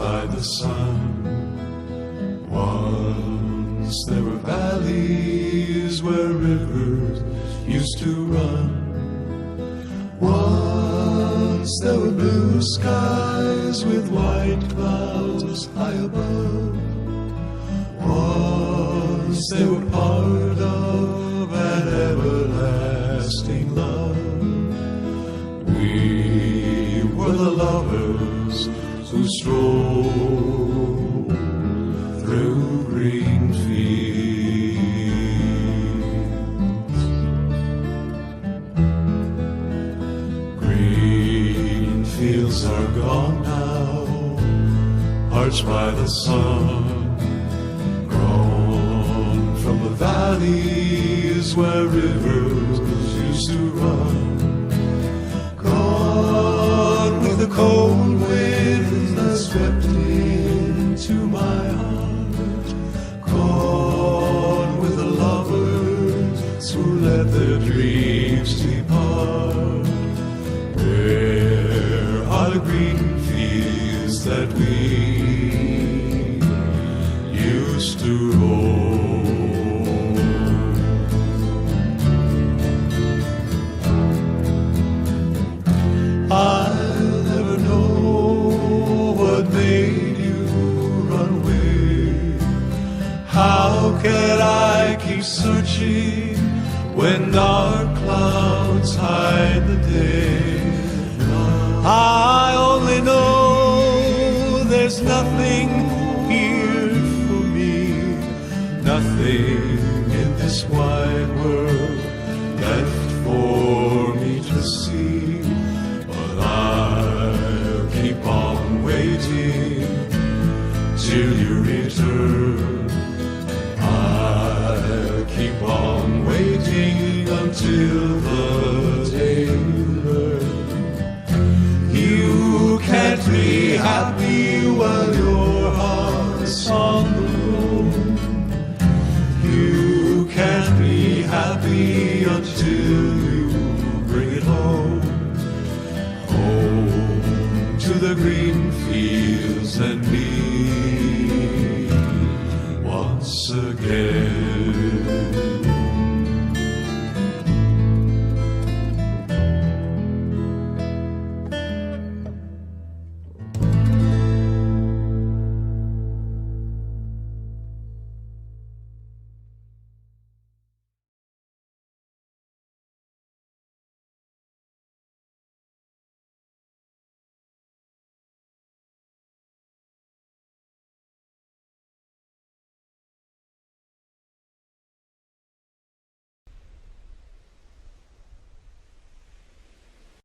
by the sun. Once there were valleys where rivers used to run. Once there were blue skies with white clouds high above. Once they were part of an everlasting love. We were the lovers who strolled through green fields. Green fields are gone now, parched by the sun. Grown from the valleys where rivers used to run. Gone with the cold wind that swept into my heart. Gone with the lovers who let their dreams depart. Where are the green fields that we used to roam? I'll never know what made you run away. How can I keep searching when dark clouds hide the day? I only know there's nothing here for me, nothing in this wide world left for me to see. I'll keep on waiting till you return. I'll keep on waiting until the day you learn. You can't be happy while your heart's on the road. You can't be happy until you bring it home. To the green fields and me once again.